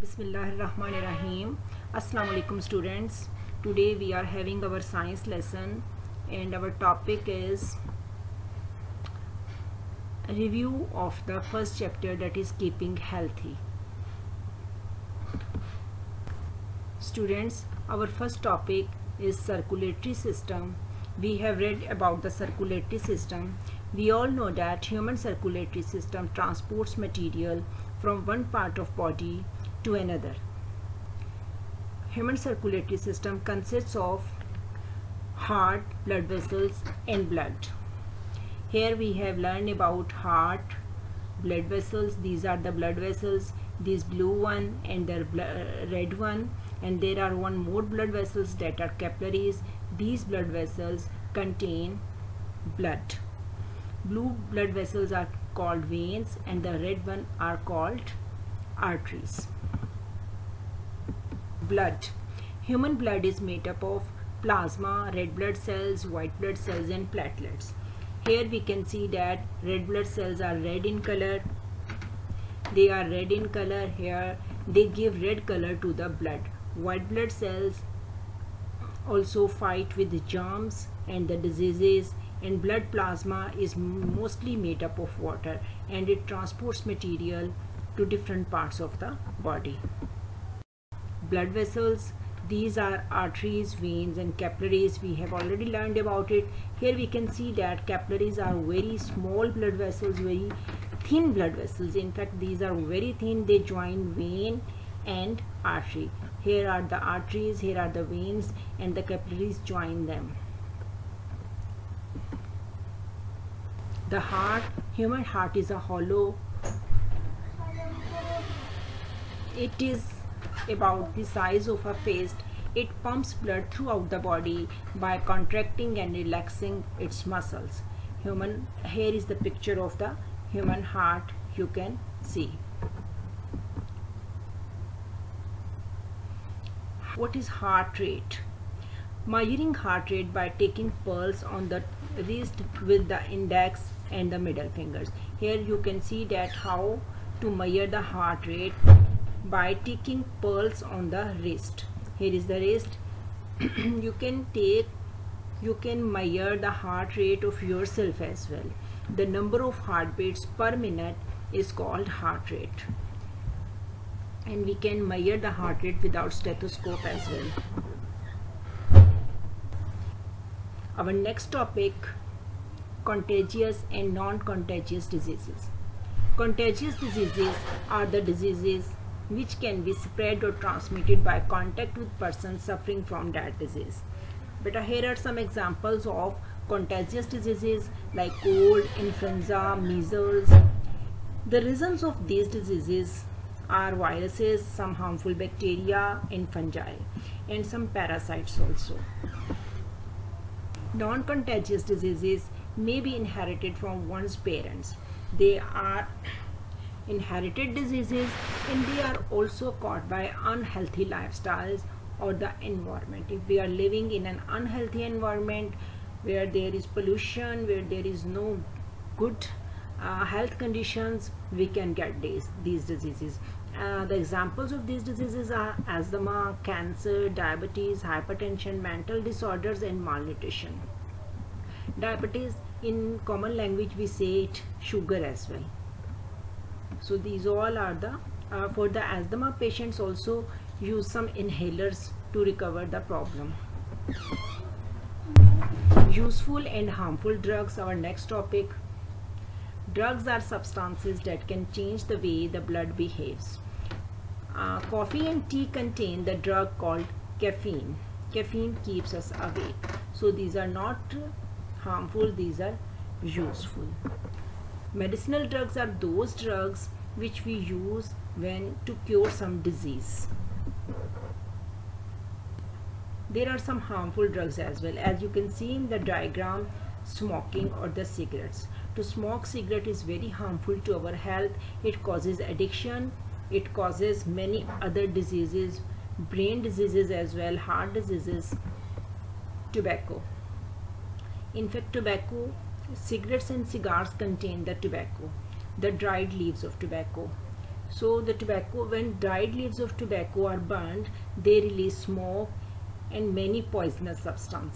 Bismillahirrahmanirrahim. Assalamu alaikum students. Today we are having our science lesson and our topic is a review of the first chapter, that is keeping healthy. Students, our first topic is circulatory system. We have read about the circulatory system. We all know that human circulatory system transports material from one part of body to another. Human circulatory system consists of heart, blood vessels and blood. Here we have learned about heart, blood vessels. These are the blood vessels, this blue one and the red one, and there are one more blood vessels that are capillaries. These blood vessels contain blood. Blue blood vessels are called veins and the red one are called arteries. Blood. Human blood is made up of plasma, red blood cells, white blood cells and platelets. Here we can see that red blood cells are red in color. They are red in color here. They give red color to the blood. White blood cells also fight with the germs and the diseases, and blood plasma is mostly made up of water and it transports material to different parts of the body. Blood vessels, these are arteries, veins and capillaries. We have already learned about it. Here we can see that capillaries are very small blood vessels, very thin blood vessels. In fact, these are very thin. They join vein and artery. Here are the arteries, here are the veins, and the capillaries join them. The heart, human heart is a hollow. It is about the size of a fist. It pumps blood throughout the body by contracting and relaxing its muscles. Here is the picture of the human heart, you can see. What is heart rate? Measuring heart rate by taking pulse on the wrist with the index and the middle fingers. Here you can see that how to measure the heart rate by taking pulse on the wrist. Here is the wrist. you can measure the heart rate of yourself as well. The number of heartbeats per minute is called heart rate, and we can measure the heart rate without stethoscope as well. Our next topic, contagious and non-contagious diseases. Contagious diseases are the diseases which can be spread or transmitted by contact with persons suffering from that disease. But here are some examples of contagious diseases like cold, influenza, measles. The reasons of these diseases are viruses, some harmful bacteria and fungi, and some parasites also. Non-contagious diseases may be inherited from one's parents. They are inherited diseases and they are also caused by unhealthy lifestyles or the environment. If we are living in an unhealthy environment where there is pollution, where there is no good health conditions, we can get these diseases. The examples of these diseases are asthma, cancer, diabetes, hypertension, mental disorders and malnutrition. Diabetes, in common language we say it sugar as well. So these all are the for the asthma patients also use some inhalers to recover the problem. Useful and harmful drugs, our next topic. Drugs are substances that can change the way the blood behaves. Coffee and tea contain the drug called caffeine. Caffeine keeps us awake. So these are not harmful, these are useful. Medicinal drugs are those drugs which we use to cure some disease. There are some harmful drugs as well. As you can see in the diagram, smoking or the cigarettes. To smoke cigarette is very harmful to our health. It causes addiction. It causes many other diseases, brain diseases as well, heart diseases. Tobacco. In fact, cigarettes and cigars contain the tobacco, the dried leaves of tobacco. So the tobacco, when dried leaves of tobacco are burned, they release smoke and many poisonous substances.